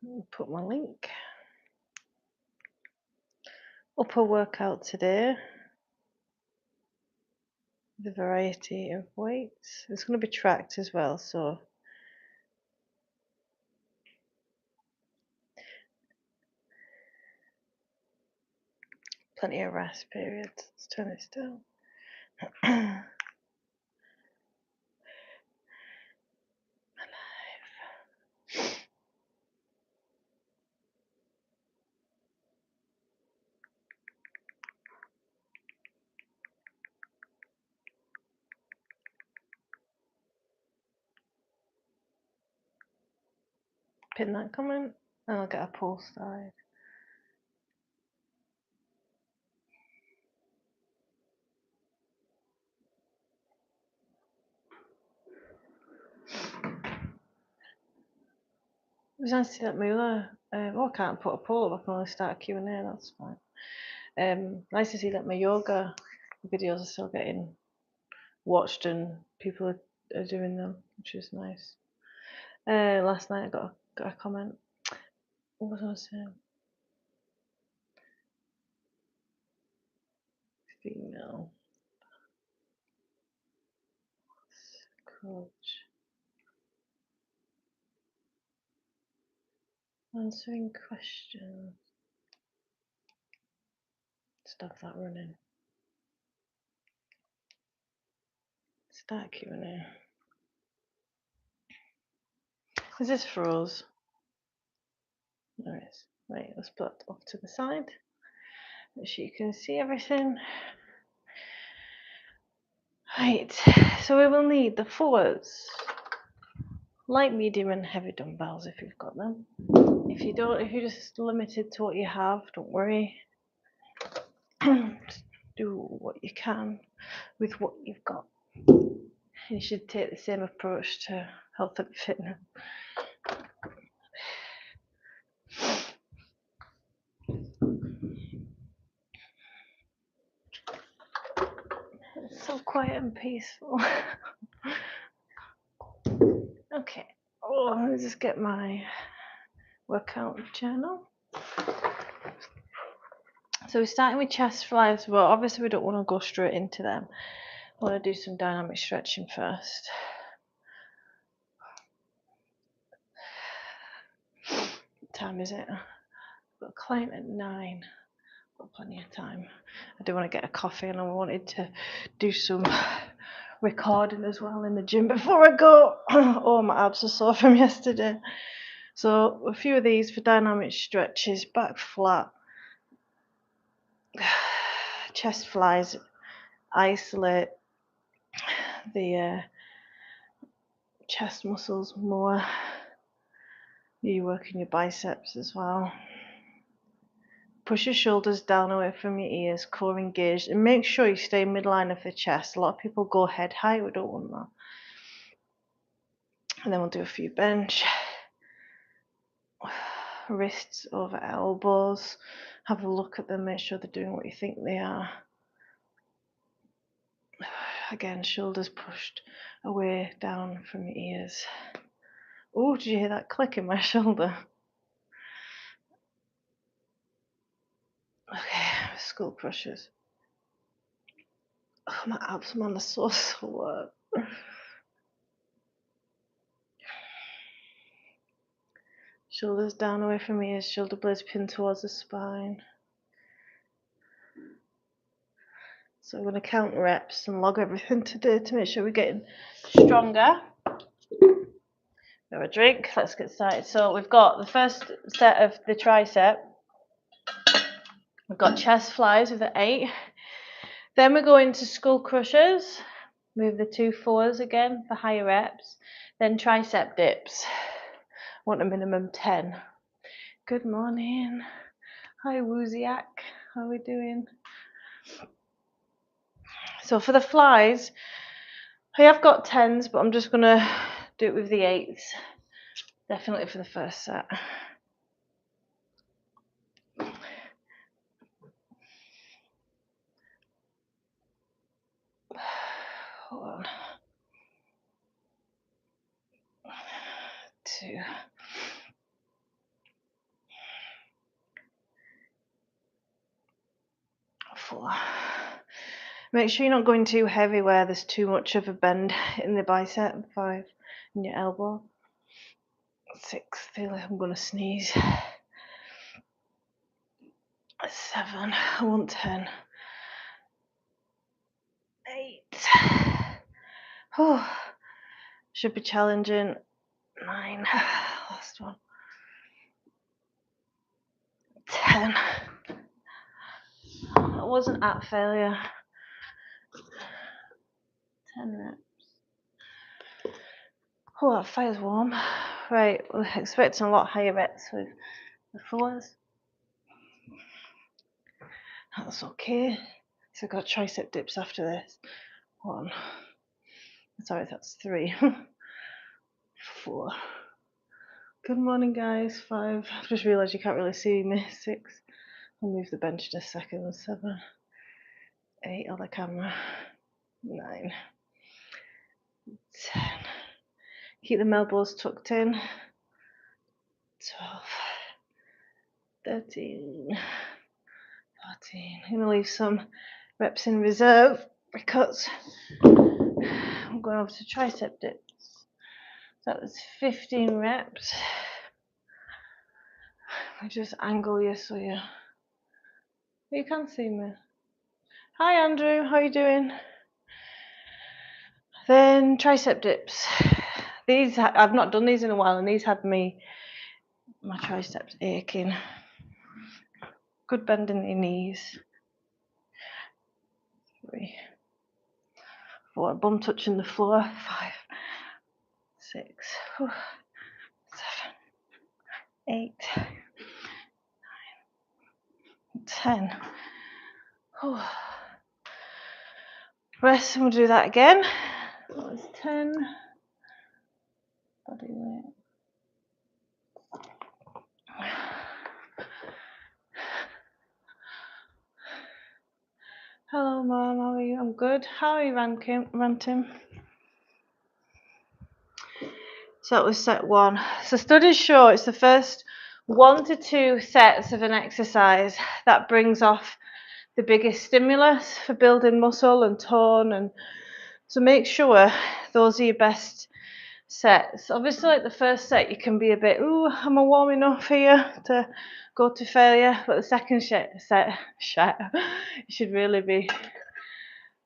I'll put my link. Upper workout today. The variety of weights. It's going to be tracked as well, so plenty of rest periods. Let's turn this down. Pin that comment and I'll get a poll started. It was nice to see that Mula. I can't put a poll up, I can only start a Q&A, that's fine. Nice to see that my yoga videos are still getting watched and people are doing them, which is nice. Last night I got a comment. What was I saying? Female coach answering questions. Stop that running. Start Q&A. Is this froze? There it is. Right, let's put it off to the side so you can see everything. Right, so we will need the forwards, light, medium and heavy dumbbells if you've got them. If you don't, if you're just limited to what you have, don't worry. Just do what you can with what you've got. You should take the same approach to health and fitness. It's so quiet and peaceful. Okay, let me just get my workout journal. So we're starting with chest flies. Well, obviously we don't want to go straight into them. I want to do some dynamic stretching first. What time is it? I've got a client at 9. Got plenty of time. I do want to get a coffee and I wanted to do some recording as well in the gym before I go. Oh, my abs are sore from yesterday. So a few of these for dynamic stretches, back flat, chest flies, isolate the chest muscles more. You're working your biceps as well. Push your shoulders down away from your ears, core engaged, and make sure you stay midline of the chest. A lot of people go head high, we don't want that. And then we'll do a few bench. Wrists over elbows. Have a look at them, make sure they're doing what you think they are. Again, shoulders pushed away down from your ears. Oh, did you hear that click in my shoulder? Okay, skull crushers. Oh, my abs, man, are so sore. Shoulders down away from ears, shoulder blades pinned towards the spine. So we're going to count reps and log everything today to make sure we're getting stronger. Have a drink, let's get started. So we've got the first set of the tricep. We've got chest flies with the 8. Then we go into skull crushers. Move the 2 forwards again for higher reps. Then tricep dips. Want a minimum 10. Good morning. Hi Wooziak. How are we doing? So for the flies, I have got 10s, but I'm just going to do it with the 8s. Definitely for the first set. Hold on. 2. 4. Make sure you're not going too heavy where there's too much of a bend in the bicep. 5, in your elbow. 6, feel like I'm going to sneeze. 7, I want 10. 8. Oh, should be challenging. 9, last one. 10. I wasn't at failure. 10 reps. Oh, that fire's warm. Right, we're expecting a lot higher reps with the 4s. That's okay. So I've got tricep dips after this. 1. Sorry, that's 3. 4. Good morning, guys. 5. I've just realised you can't really see me. 6. I'll move the bench in a second. 7. 8 on the camera. 9. 10. Keep the elbows tucked in. 12. 13. 14. I'm going to leave some reps in reserve because I'm going over to tricep dips. So that was 15 reps. I just angle you so you can see me. Hi Andrew, how are you doing? Then tricep dips. These I've not done these in a while, and these had my triceps aching. Good bend in your knees. 3, 4, bum touching the floor. 5, 6, 7, 8, 9, 10. Rest, and we'll do that again. That was 10. Body weight. Hello, Mom. How are you? I'm good. How are you, Rantim? So that was set 1. So studies show it's the first 1 to 2 sets of an exercise that brings off the biggest stimulus for building muscle and tone, and so make sure those are your best sets. Obviously, like the first set, you can be a bit, am I warm enough here to go to failure? But the second set, you should really be.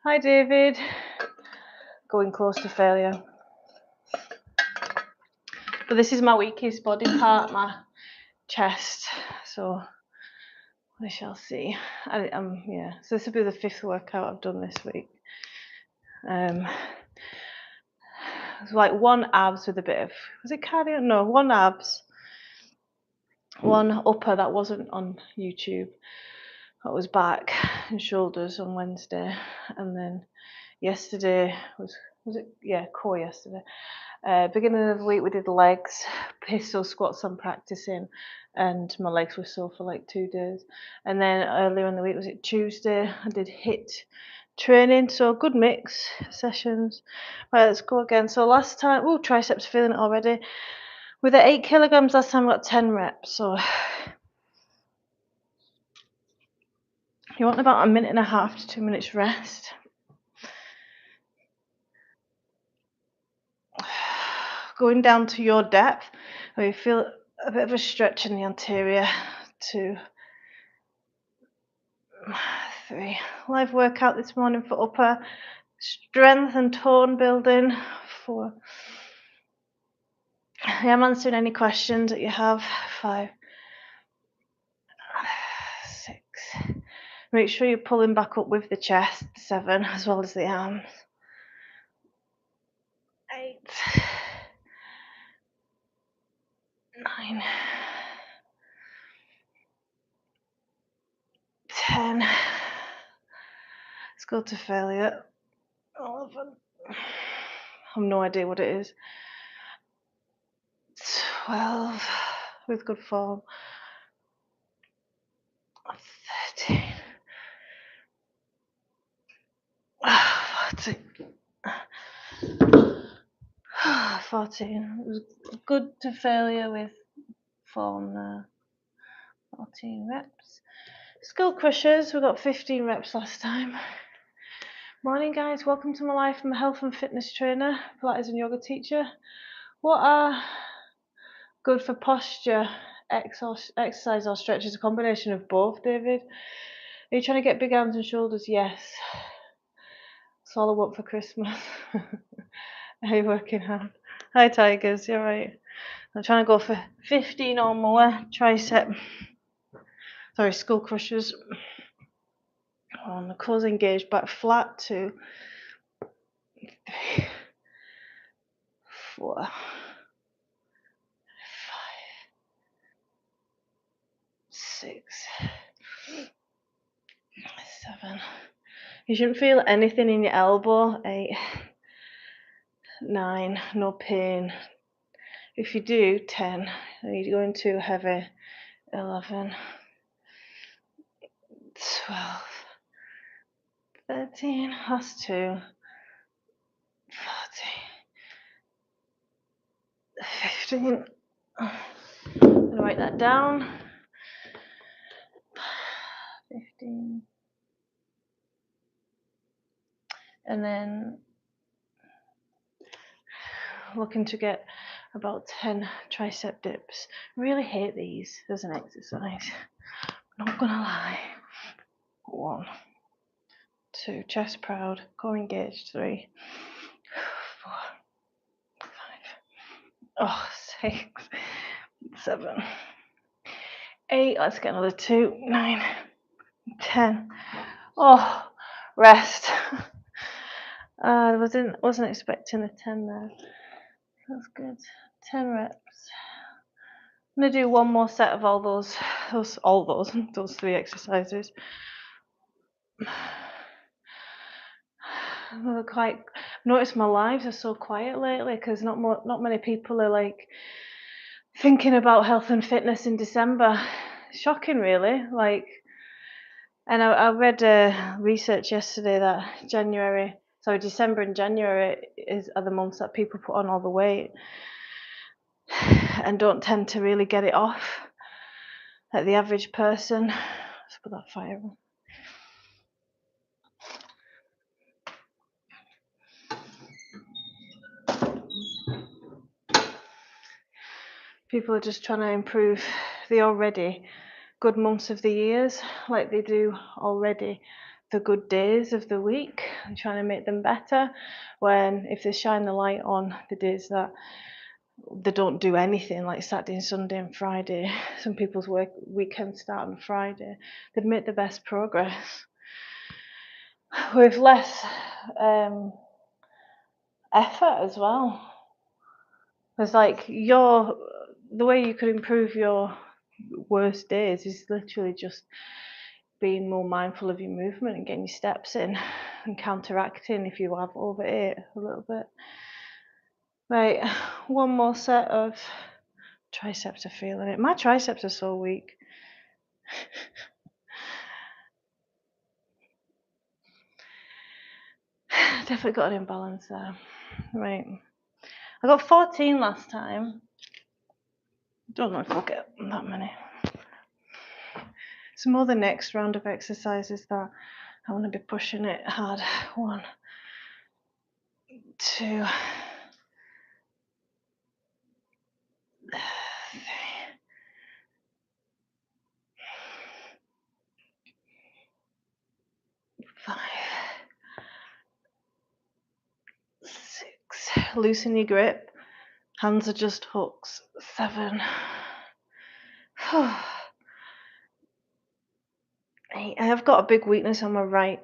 Hi, David. Going close to failure. But this is my weakest body part, my chest. So we shall see. Yeah. So this will be the 5th workout I've done this week. It's like 1 abs with a bit of, was it cardio? No, 1 abs, 1 upper that wasn't on YouTube. That was back and shoulders on Wednesday, and then yesterday was it? Yeah, core yesterday. Beginning of the week we did legs, pistol squats I'm practicing, and my legs were sore for like 2 days. And then earlier in the week, was it Tuesday, I did HIIT training, so good mix sessions. Right, let's go again. So last time, triceps feeling it already. With the 8 kilograms last time I got 10 reps, so you want about 1.5 to 2 minutes rest. Going down to your depth, where you feel a bit of a stretch in the anterior. 2, 3. Live workout this morning for upper strength and tone building. 4. I am answering any questions that you have. 5, 6. Make sure you're pulling back up with the chest. 7, as well as the arms. 8, 9, 10. Let's go to failure. 11. I have no idea what it is. 12, with good form. 13. 14. It was good to failure with form there. 14 reps. Skull crushers, we got 15 reps last time. Morning guys, welcome to my life. I'm a health and fitness trainer, Pilates and yoga teacher. What are good for posture, exercise or stretches? A combination of both, David. Are you trying to get big arms and shoulders? Yes. That's all I want for Christmas. Are you working hard? Hi tigers, you're right. I'm trying to go for 15 or more skull crushers. On the core engaged, back flat, 2, 3, 4, 5, 6, 7. You shouldn't feel anything in your elbow. 8, 9, no pain. If you do, 10. You're going too heavy. 11, 12, 13, last 2, 14, 15. I'm going to write that down. 15. And then looking to get about 10 tricep dips. Really hate these as an exercise. Not gonna lie. 1, 2, chest proud, core engaged. 3, 4, 5, 6, 7, 8. Let's get another 2, 9, 10. Oh, rest. I wasn't expecting a 10 there. That's good. 10 reps. I'm gonna do one more set of all those 3 exercises. I've noticed my lives are so quiet lately because not many people are like thinking about health and fitness in December. Shocking, really. And I read research yesterday that December and January are the months that people put on all the weight and don't tend to really get it off, like the average person. Let's put that fire on. People are just trying to improve the already good months of the years, like they do already the good days of the week, and trying to make them better, when if they shine the light on the days that they don't do anything, like Saturday and Sunday and Friday, some people's weekends start on Friday, they'd make the best progress with less effort as well. It's like the way you could improve your worst days is literally just being more mindful of your movement and getting your steps in and counteracting if you have overate a little bit. Right, one more set of triceps are feeling it. My triceps are so weak. Definitely got an imbalance there. Right, I got 14 last time. Don't know if I'll get that many. It's more the next round of exercises that I want to be pushing it hard. 1, 2, 3, 5, 6. Loosen your grip. Hands are just hooks. 7. 8. I have got a big weakness on my right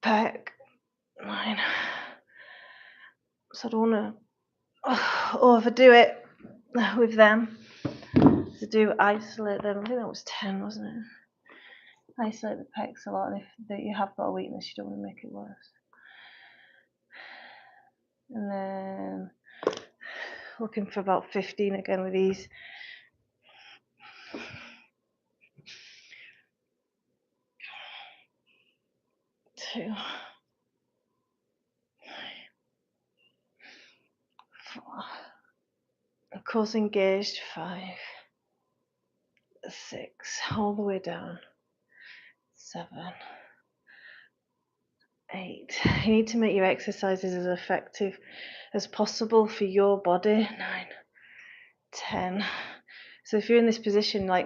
pec. 9. So I don't want to overdo it with them. To do isolate them. I think that was 10, wasn't it? Isolate the pecs a lot, and if you have got a weakness, you don't want to make it worse. And then looking for about 15 again with these. 2, 3, 4. Of course, engaged. 5, 6. All the way down. 7, 8. You need to make your exercises as effective as possible for your body. 9, 10. So if you're in this position like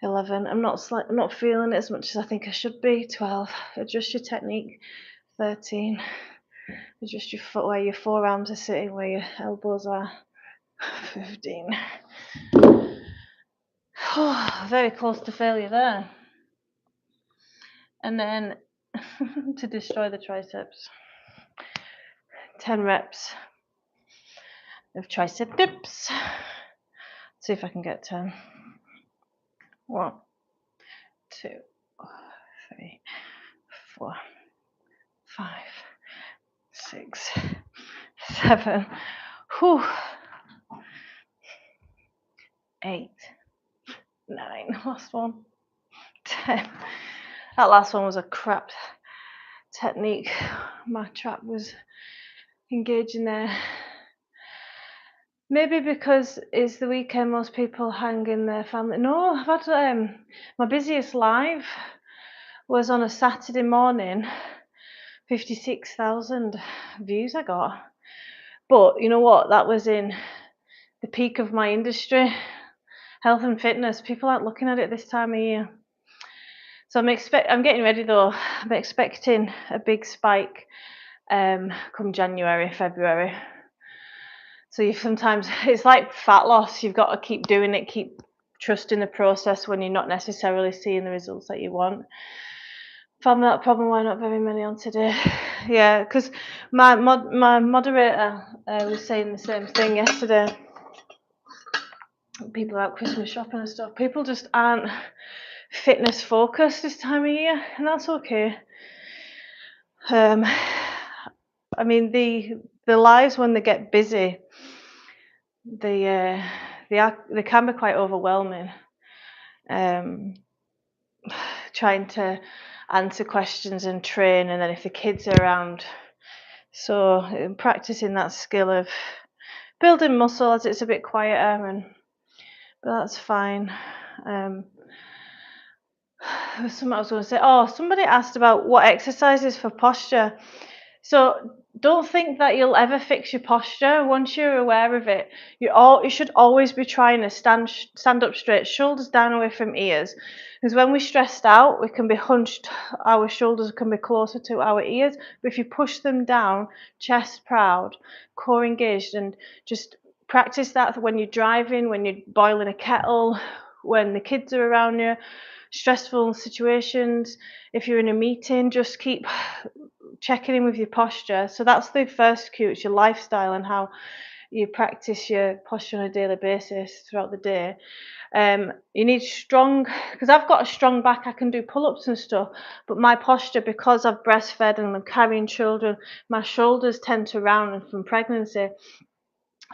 11, I'm not feeling it as much as I think I should be. 12, adjust your technique. 13, adjust your foot where your forearms are sitting, where your elbows are. 15. Very close to failure there. And then to destroy the triceps, 10 reps of tricep dips. See if I can get 10. 1, 2, 3, 4, 5, 6, 7. 8, 9. Last one. 10. That last one was a crap technique. My trap was engaging there. Maybe because it's the weekend, most people hang in their family. No, I've had my busiest live was on a Saturday morning. 56,000 views I got. But you know what? That was in the peak of my industry, health and fitness. People aren't looking at it this time of year. So I'm getting ready though. I'm expecting a big spike come January, February. So sometimes it's like fat loss. You've got to keep doing it, keep trusting the process when you're not necessarily seeing the results that you want. Found that problem why not very many on today. Yeah, because my moderator was saying the same thing yesterday. People out Christmas shopping and stuff. People just aren't fitness focused this time of year, and that's okay. I mean, the lives when they get busy, they can be quite overwhelming. Trying to answer questions and train, and then if the kids are around, so practicing that skill of building muscle as it's a bit quieter, but that's fine. Something I was going to say. Somebody asked about what exercises for posture. So don't think that you'll ever fix your posture. Once you're aware of it, you should always be trying to stand up straight, shoulders down away from ears. Because when we're stressed out, we can be hunched, our shoulders can be closer to our ears. But if you push them down, chest proud, core engaged, and just practice that when you're driving, when you're boiling a kettle, when the kids are around you, stressful situations, if you're in a meeting, just keep checking in with your posture. So that's the first cue. It's your lifestyle and how you practice your posture on a daily basis throughout the day. You need strong, because I've got a strong back, I can do pull-ups and stuff, but my posture, because I've breastfed and I'm carrying children, my shoulders tend to round from pregnancy.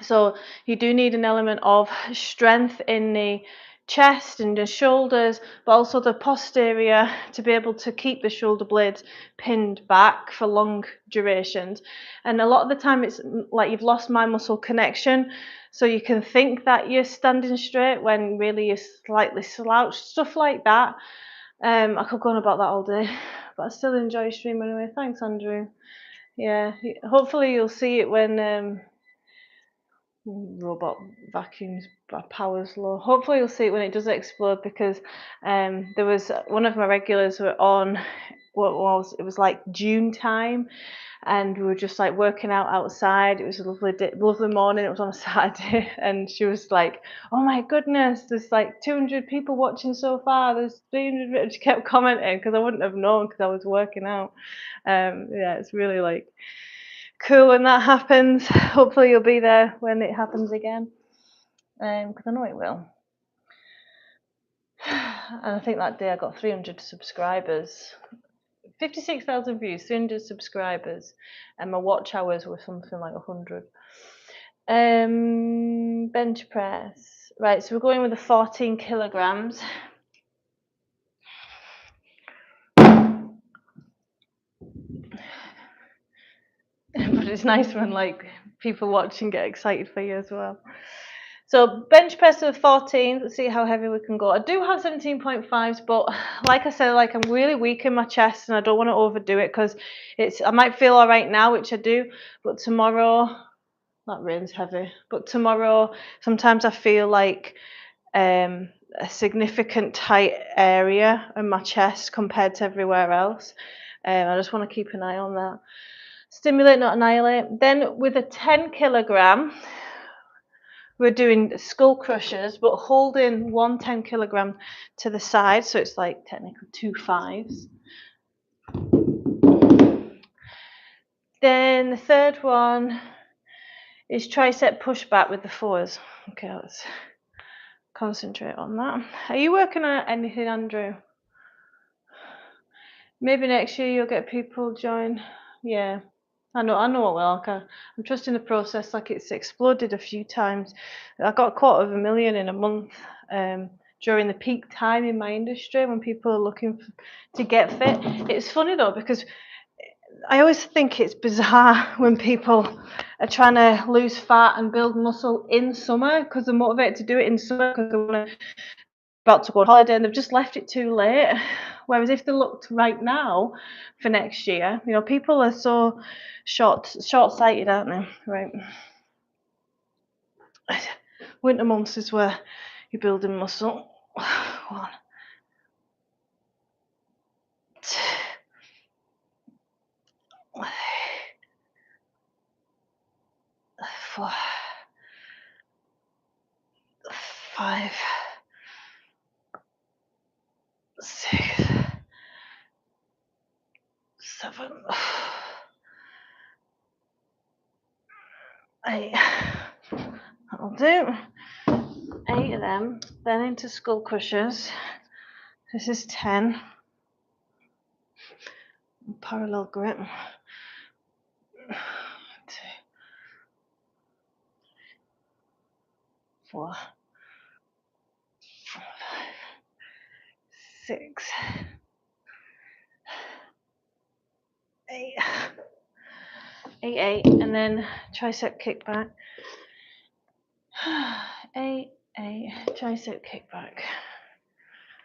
So you do need an element of strength in the chest and the shoulders, but also the posterior to be able to keep the shoulder blades pinned back for long durations. And a lot of the time it's like you've lost my muscle connection, so you can think that you're standing straight when really you're slightly slouched, stuff like that. I could go on about that all day, but I still enjoy your stream anyway. Thanks, Andrew. Yeah, hopefully you'll see it when robot vacuums power's low. Hopefully you'll see it when it does explode, because there was one of my regulars were on it was like June time, and we were just like working out outside. It was a lovely morning. It was on a Saturday, and she was like, "Oh my goodness, there's like 200 people watching so far. There's 300." And she kept commenting because I wouldn't have known because I was working out. Yeah, it's really like cool when that happens. Hopefully you'll be there when it happens again, because I know it will. And I think that day I got 300 subscribers, 56,000 views, 300 subscribers, and my watch hours were something like 100. Bench press. Right, so we're going with the 14 kilograms. But it's nice when like people watching get excited for you as well. So bench press of 14, let's see how heavy we can go. I do have 17.5s, but like I said, like I'm really weak in my chest and I don't want to overdo it because I might feel all right now, which I do, but tomorrow, that rain's heavy, but tomorrow sometimes I feel like a significant tight area in my chest compared to everywhere else. I just want to keep an eye on that. Stimulate, not annihilate. Then with a 10 kilogram, we're doing skull crushers, but holding 10 kilogram to the side, so it's like technically 2 5s. Then the third one is tricep pushback with the 4s. Okay, let's concentrate on that. Are you working on anything, Andrew? Maybe next year you'll get people join. Yeah, I know I will. I'm trusting the process. Like, it's exploded a few times. I got 250,000 in a month during the peak time in my industry when people are looking to get fit. It's funny though, because I always think it's bizarre when people are trying to lose fat and build muscle in summer because they're motivated to do it in summer because they're about to go on holiday and they've just left it too late. Whereas if they looked right now for next year, you know, people are so short-sighted, aren't they? Right. Winter months is where you're building muscle. 1, 2, 4, 5, 6, 7, 8. That'll do. 8 of them. Then into skull crushers. This is 10. Parallel grip. 2, 4, 5, 6, 8, 8, and then tricep kickback. 8, tricep kickback,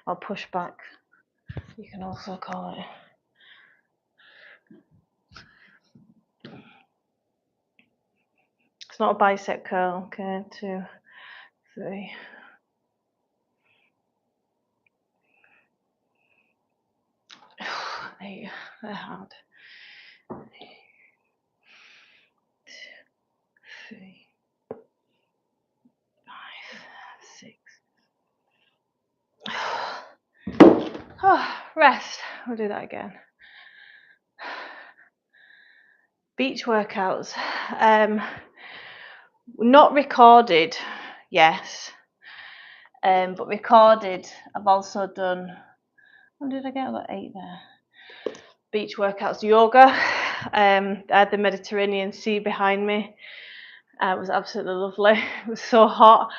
or push back, you can also call it. It's not a bicep curl. Okay, 2, 3. 8, they're hard. 2, 3, 5, 6. Oh, rest. We'll do that again. Beach workouts. Not recorded, yes. But recorded, I've also done. What did I get? I got 8 there. Beach workouts, yoga. I had the Mediterranean Sea behind me. It was absolutely lovely. It was so hot,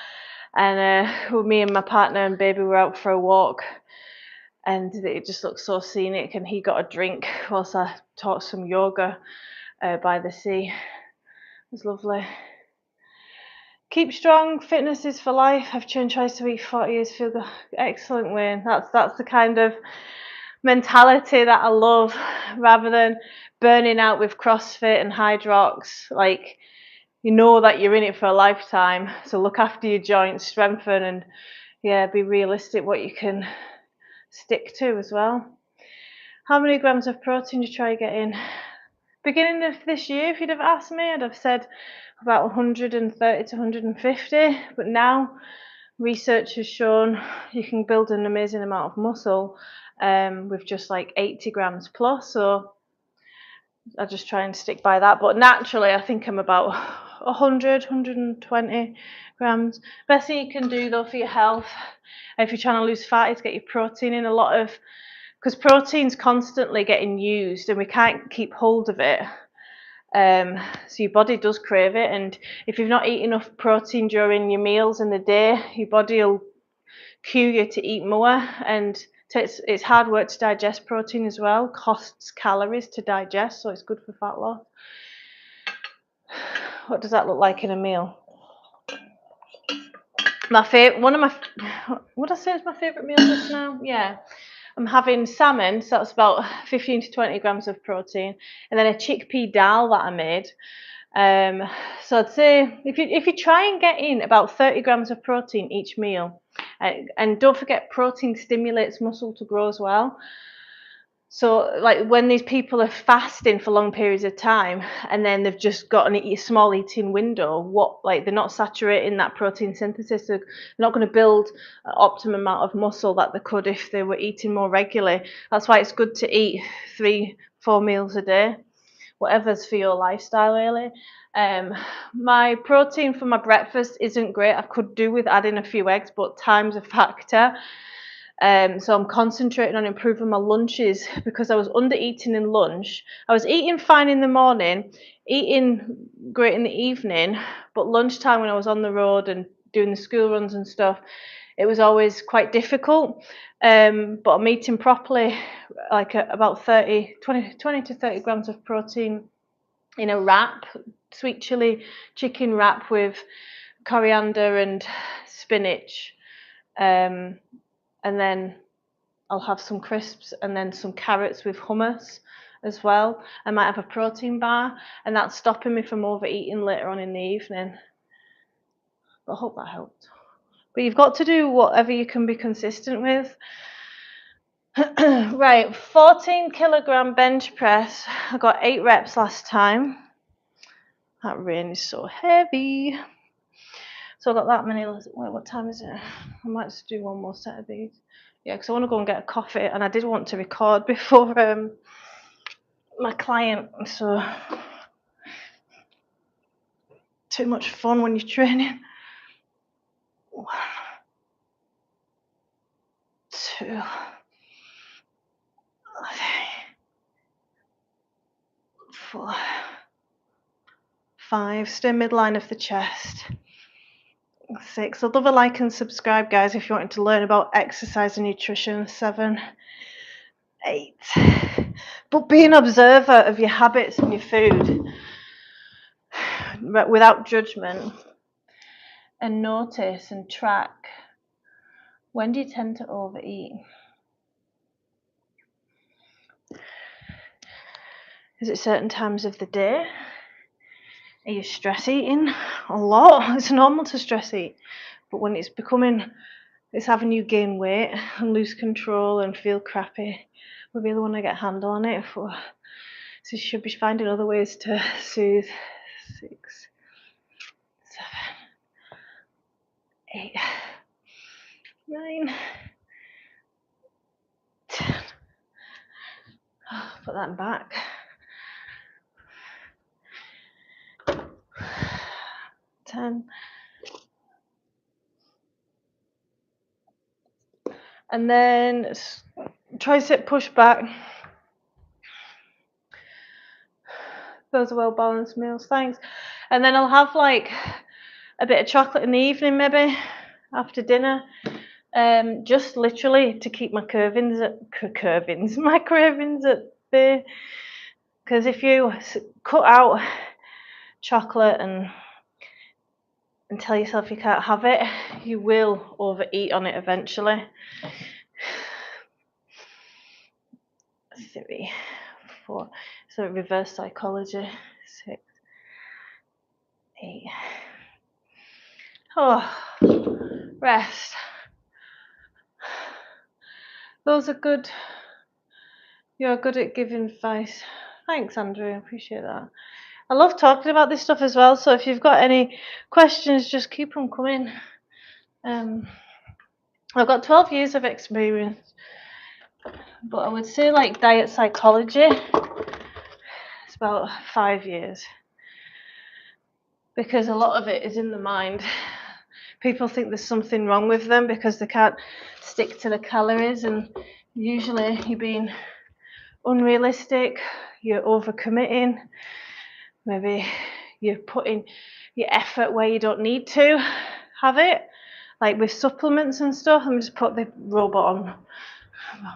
and me and my partner and baby were out for a walk, and it just looked so scenic. And he got a drink whilst I taught some yoga by the sea. It was lovely. Keep strong. Fitness is for life. I've trained twice a week, 40 years. Feel the excellent way. That's the kind of mentality that I love, rather than burning out with CrossFit and Hydrox. Like, you know that you're in it for a lifetime, so look after your joints, strengthen, and be realistic what you can stick to as well. How many grams of protein do you try getting? Beginning of this year, if you'd have asked me, I'd have said about 130 to 150, but now research has shown you can build an amazing amount of muscle with just like 80 grams plus, so I just try and stick by that. But naturally, I think I'm about 100, 120 grams. Best thing you can do though for your health, if you're trying to lose fat, is get your protein in. Because protein's constantly getting used and we can't keep hold of it. So your body does crave it, and if you've not eaten enough protein during your meals in the day, your body will cue you to eat more, and it's hard work to digest protein as well, costs calories to digest, so it's good for fat loss. What does that look like in a meal? One of my, what did I say is my favourite meal just now? Yeah. I'm having salmon, so that's about 15 to 20 grams of protein, and then a chickpea dal that I made. So I'd say if you try and get in about 30 grams of protein each meal, and don't forget protein stimulates muscle to grow as well. So like when these people are fasting for long periods of time and then they've just got a small eating window, they're not saturating that protein synthesis, so they're not going to build an optimum amount of muscle that they could if they were eating more regularly. That's why it's good to eat 3-4 meals a day, whatever's for your lifestyle really. My protein for my breakfast isn't great. I could do with adding a few eggs, but time's a factor. So I'm concentrating on improving my lunches because I was under eating in lunch. I was eating fine in the morning, eating great in the evening, but lunchtime when I was on the road and doing the school runs and stuff, it was always quite difficult. But I'm eating properly, like about 20 to 30 grams of protein in a wrap, sweet chili chicken wrap with coriander and spinach. And then I'll have some crisps and then some carrots with hummus as well. I might have a protein bar, and that's stopping me from overeating later on in the evening. But I hope that helped. But you've got to do whatever you can be consistent with. Right, 14 kilogram bench press. I got 8 reps last time. That rain is so heavy. So I got that many. Wait, what time is it? I might just do one more set of these. Yeah, because I want to go and get a coffee, and I did want to record before my client. So too much fun when you're training. 1, 2, 3, 4, 5. Stay midline of the chest. 6. I'd love a like and subscribe, guys, if you wanted to learn about exercise and nutrition. 7, 8. But be an observer of your habits and your food, but without judgment, and notice and track. When do you tend to overeat? Is it certain times of the day? Are you stress eating a lot? It's normal to stress eat, but when it's having you gain weight and lose control and feel crappy, we really want to get a handle on it. So you should be finding other ways to soothe. 6, 7, 8, 9, 10. Put that back. 10. And then tricep push back. Those are well balanced meals, thanks. And then I'll have like a bit of chocolate in the evening, maybe after dinner, just literally to keep my cravings at bay. Because if you cut out chocolate and tell yourself you can't have it, you will overeat on it eventually. 3, 4. So reverse psychology. 6, 8. Oh, rest. Those are good. You're good at giving advice. Thanks, Andrew. I appreciate that. I love talking about this stuff as well. So if you've got any questions, just keep them coming. I've got 12 years of experience, but I would say like diet psychology, it's about 5 years, because a lot of it is in the mind. People think there's something wrong with them because they can't stick to the calories, and usually you're being unrealistic, you're overcommitting, maybe you're putting your effort where you don't need to have it, like with supplements and stuff. Let me just put the robot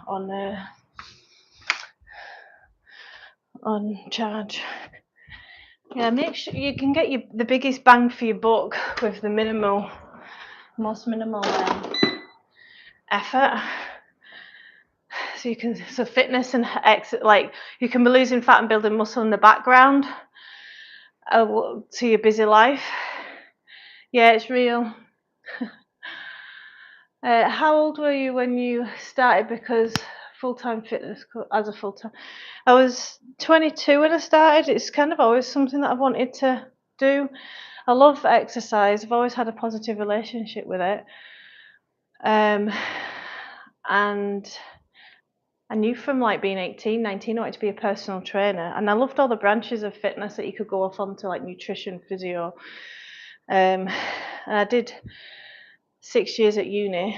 on charge. Yeah, make sure you can get the biggest bang for your buck with the minimal most minimal effort. So fitness and like you can be losing fat and building muscle in the background to your busy life. Yeah, it's real. How old were you when you started? Because full-time fitness as a full-time, I was 22 when I started. It's kind of always something that I've wanted to do. I love exercise. I've always had a positive relationship with it. And I knew from like being 18, 19, I wanted to be a personal trainer. And I loved all the branches of fitness that you could go off onto, like nutrition, physio. And I did 6 years at uni.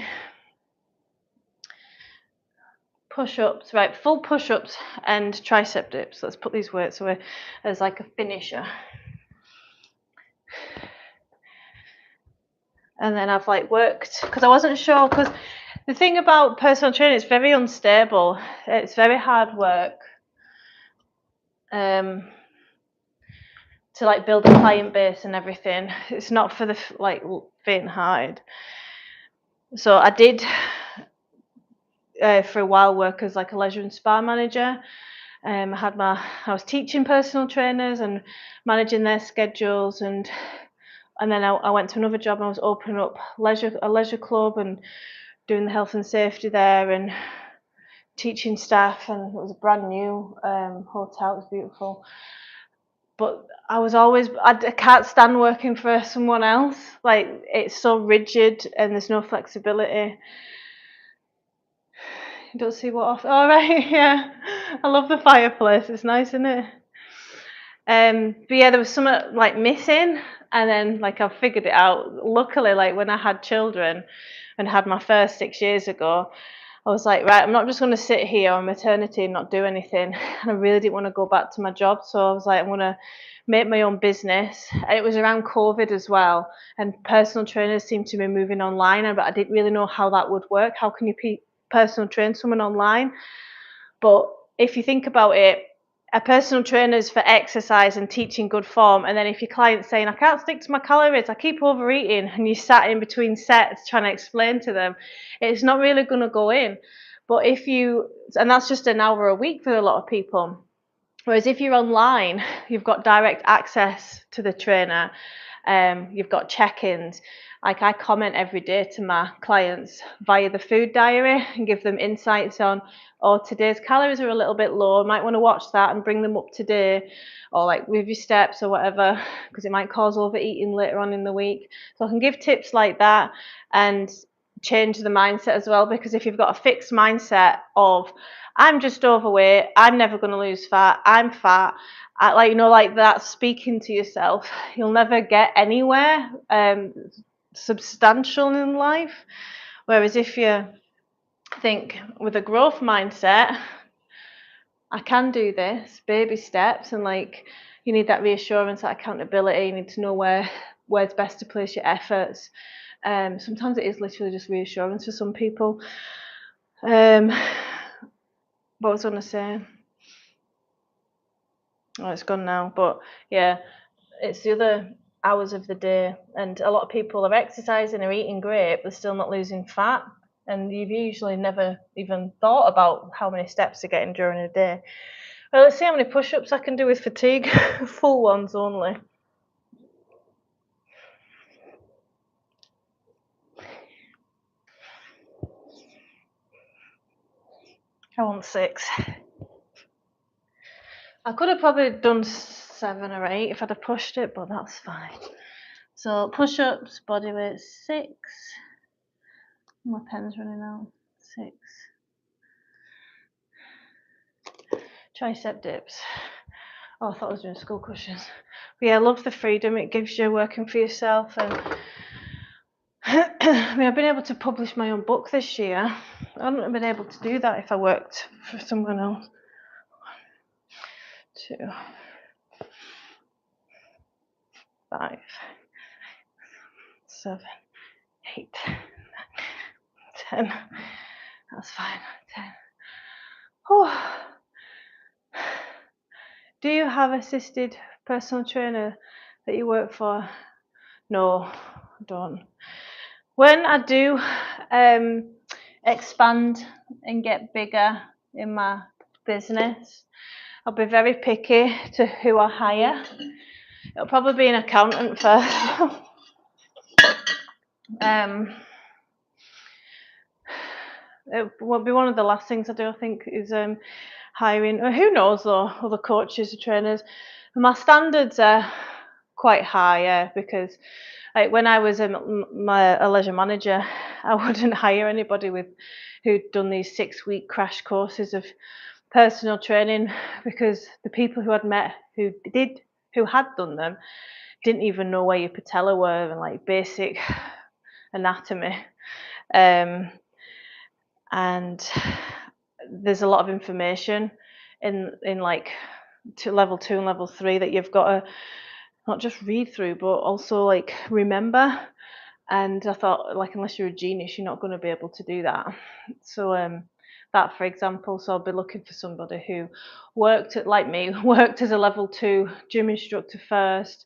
Push-ups, right, full push-ups and tricep dips. Let's put these weights away as like a finisher. And then I've like worked, because I wasn't sure, because the thing about personal training, it's very unstable. It's very hard work to like build a client base and everything. It's not for the like faint-hearted. So I did for a while work as like a leisure and spa manager. I was teaching personal trainers and managing their schedules, and then I went to another job and I was opening up a leisure club and doing the health and safety there and teaching staff, and it was a brand new hotel. It was beautiful. But I can't stand working for someone else. Like, it's so rigid and there's no flexibility. You don't see what off. All right, yeah. I love the fireplace. It's nice, isn't it? But yeah, there was something like missing, and then like I figured it out. Luckily, like when I had children and had my first 6 years ago, I was like, right, I'm not just going to sit here on maternity and not do anything. And I really didn't want to go back to my job, so I was like, I'm going to make my own business. And it was around COVID as well, and personal trainers seemed to be moving online, but I didn't really know how that would work. How can you personal train someone online? But if you think about it, a personal trainer is for exercise and teaching good form, and then if your client's saying, I can't stick to my calories, I keep overeating, and you sat in between sets trying to explain to them, it's not really going to go in. But and that's just an hour a week for a lot of people. Whereas if you're online, you've got direct access to the trainer, you've got check-ins. Like, I comment every day to my clients via the food diary and give them insights on, today's calories are a little bit low, might want to watch that and bring them up today, or like with your steps or whatever, because it might cause overeating later on in the week. So I can give tips like that and change the mindset as well, because if you've got a fixed mindset of, I'm just overweight, I'm never going to lose fat, I'm fat, like that, speaking to yourself, you'll never get anywhere substantial in life. Whereas if you think with a growth mindset, I can do this, baby steps, and like, you need that reassurance, that accountability, you need to know where's best to place your efforts. Sometimes it is literally just reassurance for some people. What was I going to say? Oh, it's gone now. But yeah, it's the other hours of the day, and a lot of people are exercising or eating great, but still not losing fat. And you've usually never even thought about how many steps they're getting during a day. Well, let's see how many push-ups I can do with fatigue. Full ones only. I want 6. I could have probably done 7 or 8 if I'd have pushed it, but that's fine. So push-ups, body weight 6. My pen's running out. 6. Tricep dips. Oh, I thought I was doing skull cushions. But yeah, I love the freedom it gives you working for yourself. And I mean, I've been able to publish my own book this year. I wouldn't have been able to do that if I worked for someone else. 2, 5, 7, 8, 9, 10. That's fine. 10. Oh. Do you have assisted personal trainer that you work for? No, I don't. When I do expand and get bigger in my business, I'll be very picky to who I hire. It'll probably be an accountant first. It won't be one of the last things I do, I think, is hiring. Who knows though, other coaches or trainers. My standards are quite high, because like when I was a leisure manager, I wouldn't hire anybody who'd done these 6-week crash courses of personal training, because the people who I'd met who had done them didn't even know where your patella were and like basic anatomy. And there's a lot of information in like level 2 and level 3 that you've got to not just read through but also like remember. And I thought, like, unless you're a genius, you're not going to be able to do that. So that, for example, so I'll be looking for somebody who worked as a level 2 gym instructor first,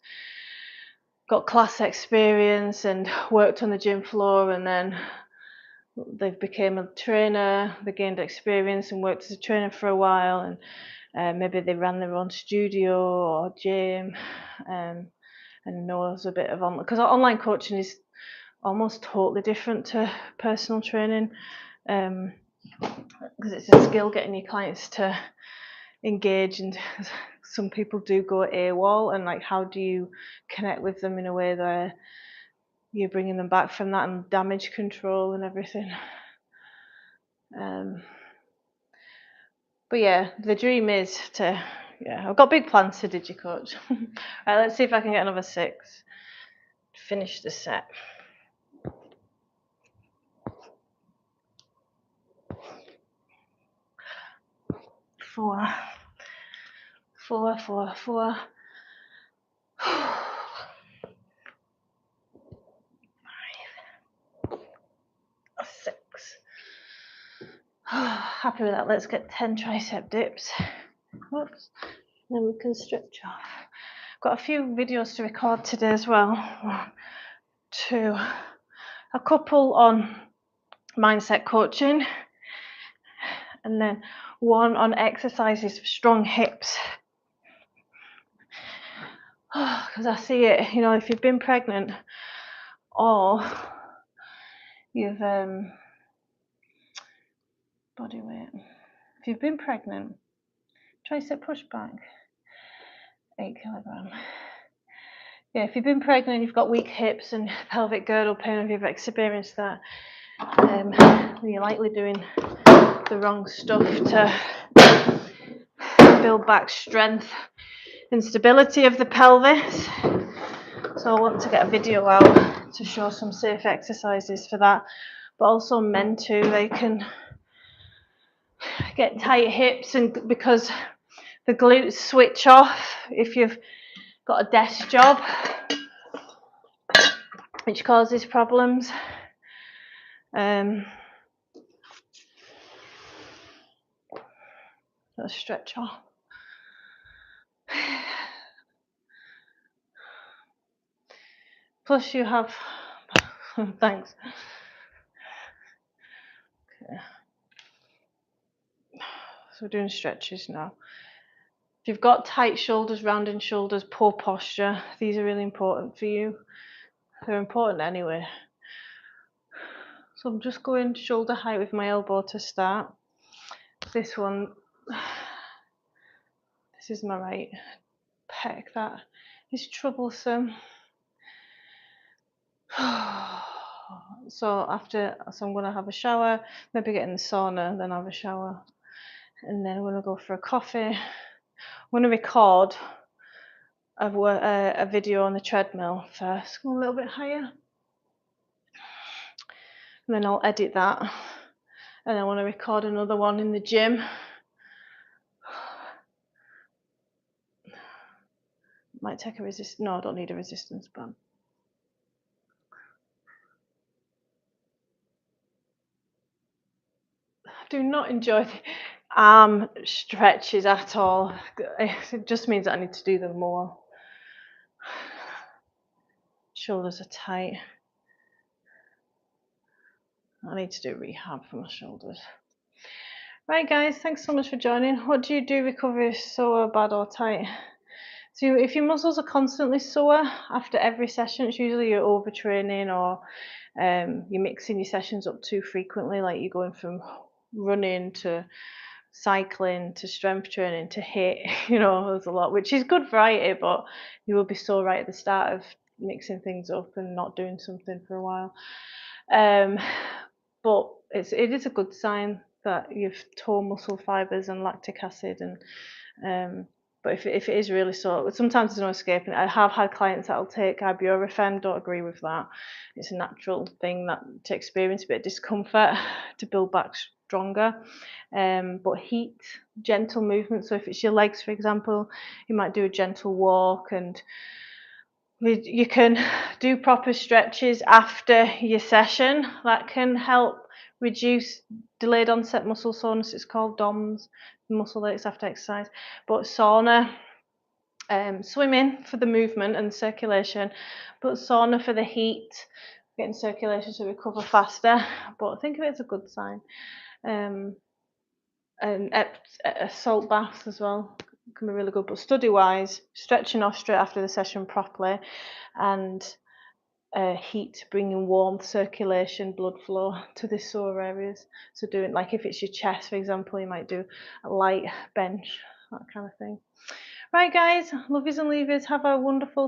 got class experience and worked on the gym floor, and then they became a trainer, they gained experience and worked as a trainer for a while, and maybe they ran their own studio or gym, and knows a bit of online, because online coaching is almost totally different to personal training, because it's a skill getting your clients to engage, and some people do go AWOL, and like, how do you connect with them in a way that you're bringing them back from that, and damage control and everything. But yeah, the dream is to, I've got big plans for DigiCoach. Right, let's see if I can get another 6 to finish the set. 4, 4, 4, 4. 5, 6. Happy with that. Let's get 10 tricep dips. Whoops. Then we can stretch off. Got a few videos to record today as well. 1, 2, a couple on mindset coaching, and then one on exercises for strong hips. Because I see it, if you've been pregnant or you've body weight. If you've been pregnant, tricep push back, 8 kilograms. Yeah, if you've been pregnant, you've got weak hips and pelvic girdle pain, if you've experienced that, you're likely doing the wrong stuff to build back strength and stability of the pelvis. So I want to get a video out to show some safe exercises for that, but also men too. They can get tight hips, and because the glutes switch off if you've got a desk job, which causes problems. Let's stretch off. Plus you have, thanks. Okay. So we're doing stretches now. If you've got tight shoulders, rounding shoulders, poor posture, these are really important for you. They're important anyway. So I'm just going shoulder height with my elbow to start. This one, this is my right pec, that is troublesome. So I'm going to have a shower, maybe get in the sauna, then have a shower, and then I'm going to go for a coffee. I'm going to record a video on the treadmill first, go a little bit higher, and then I'll edit that, and I want to record another one in the gym. Might take no, I don't need a resistance band. I do not enjoy the arm stretches at all. It just means that I need to do them more. Shoulders are tight. I need to do rehab for my shoulders. Right, guys, thanks so much for joining. What do you do recovery is sore, bad or tight? So if your muscles are constantly sore after every session, it's usually you're overtraining or you're mixing your sessions up too frequently, like you're going from running to cycling to strength training to HIIT. There's a lot, which is good variety, but you will be sore right at the start of mixing things up and not doing something for a while. But it is a good sign that you've torn muscle fibers and lactic acid. And but if it is really sore, sometimes there's no escaping it. I have had clients that'll take ibuprofen. Don't agree with that. It's a natural thing that to experience a bit of discomfort to build back stronger. But heat, gentle movement. So if it's your legs, for example, you might do a gentle walk, and you can do proper stretches after your session. That can help reduce delayed onset muscle soreness. It's called DOMS, muscle aches after exercise. But sauna, swimming for the movement and circulation, but sauna for the heat, getting circulation to recover faster. But think of it as a good sign. And salt baths as well can be really good. But study-wise, stretching off straight after the session properly, and heat, bringing warmth, circulation, blood flow to the sore areas. So doing, like if it's your chest, for example, you might do a light bench, that kind of thing. Right, guys, lovies and leavers, have a wonderful